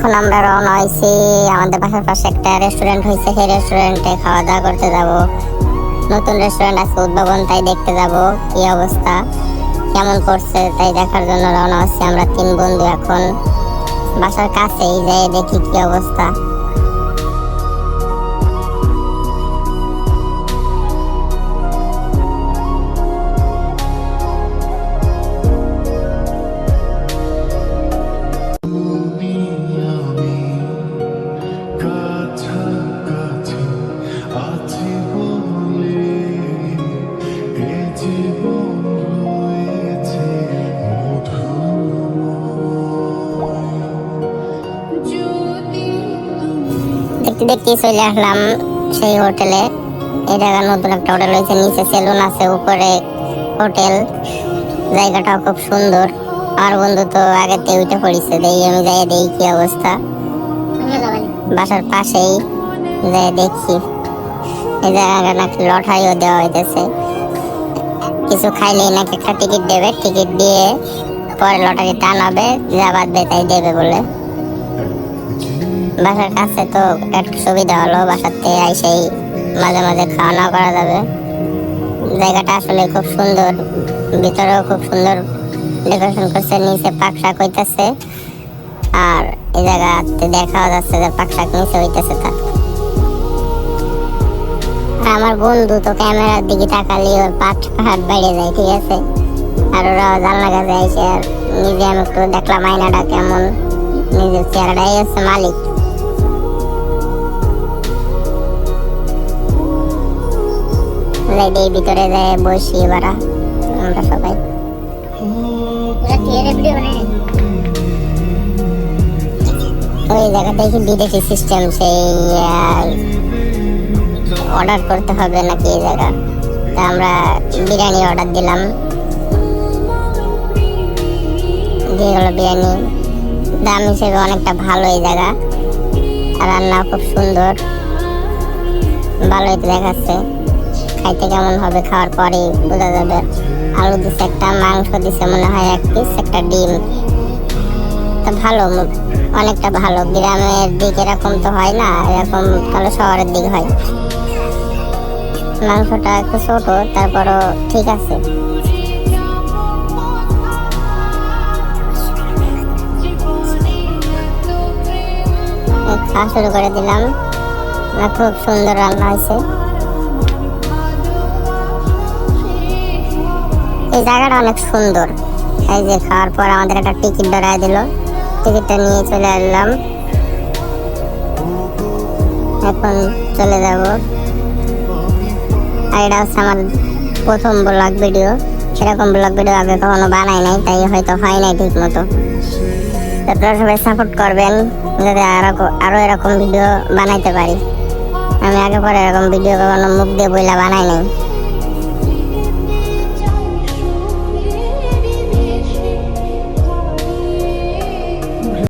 এখন আমরা রওনা হয়েছি আমাদের বাসার পাশে একটা রেস্টুরেন্ট হয়েছে, সেই রেস্টুরেন্টে খাওয়া দাওয়া করতে যাব। নতুন রেস্টুরেন্ট আছে উদ্ভাবন, তাই দেখতে যাব কি অবস্থা, কেমন করছে তাই দেখার জন্য রওনা হচ্ছি আমরা 3 বন্ধু। এখন বাসার কাছেই যাই দেখি কি অবস্থা। দেখতে দেখতে চলে আসলাম সেই হোটেলে। এই জায়গায় নতুন একটা হোটেল হয়েছে, নিচে সেলুন আছে, উপরে হোটেল। জায়গাটাও খুব সুন্দর। আমার বন্ধু তো আগেতে উঠে পড়েছে, দেখি আমি যাই দেখি কি অবস্থা। বাসার পাশেই যাই দেখি। এই জায়গা নাকি লটারিও দেওয়া হইতেছে, কিছু খাইলেই নাকি একটা টিকিট দেবে, টিকিট দিয়ে পরে লটারি টানাবে, যা বাঁধবে তাই দেবে বলে। বাসার কাছে তো একটা সুবিধা হলো, বাসার থেকে আইসেই মাঝে মাঝে খাওয়া দাওয়া করা যাবে। জায়গাটা আসলে খুব সুন্দর, ভিতরেও খুব সুন্দর ডেকোরেশন করছে, নিচে পাক শাক হইতেছে। আর এই জায়গাতে দেখাও যাচ্ছে যে পাক শাক নিচে হইতেছে। তার আমার বন্ধু তো ক্যামেরার দিকে তাকালি ওর হাত বাইরে যায়, ঠিক আছে। আর ওরা জানলা কাছে আইসে, আর নিজে আমি একটু দেখলাম আয়নাটা কেমন, নিজের চেহারাটাই হচ্ছে মালিক। ভিতরে যায় বসি এবার আমরা সবাই। ওই জায়গা দেখি বিদেশি সিস্টেম, সেই অর্ডার করতে হবে নাকি এই জায়গা। তা আমরা বিরিয়ানি অর্ডার দিলাম, দিয়ে হলো বিরিয়ানি। দাম হিসেবে অনেকটা ভালো এই জায়গা, আর রান্না খুব সুন্দর, ভালোই দেখাচ্ছে। খাইতে কেমন হবে খাওয়ার পরেই বোঝা যাবে। আলু দিছে একটা, মাংস দিছে মনে হয় 1 পিস, একটা ডিম। তা ভালো, অনেকটা ভালো। গ্রামের দিক এরকম তো হয় না, এরকম তাহলে শহরের দিক হয়। মাংসটা একটু ছোট, তারপরও ঠিক আছে। খাওয়া শুরু করে দিলাম, খুব সুন্দর রান্না হয়েছে। এই জায়গাটা অনেক সুন্দর। এই যে খাওয়ার পর আমাদের একটা টিকিট ধরায় দিল, টিকিটটা নিয়ে চলে আসলাম। এখন চলে যাব। আর এটা হচ্ছে আমার প্রথম ব্লগ ভিডিও, সেরকম ব্লগ ভিডিও আগে কখনো বানাই নাই, তাই হয়তো হয় নাই ঠিক মতো। আপনারা সবাই সাপোর্ট করবেন যাতে আরো এরকম ভিডিও বানাইতে পারি। আমি আগে পরে এরকম ভিডিও কখনো মুখ দিয়ে বইলা বানাই নাই।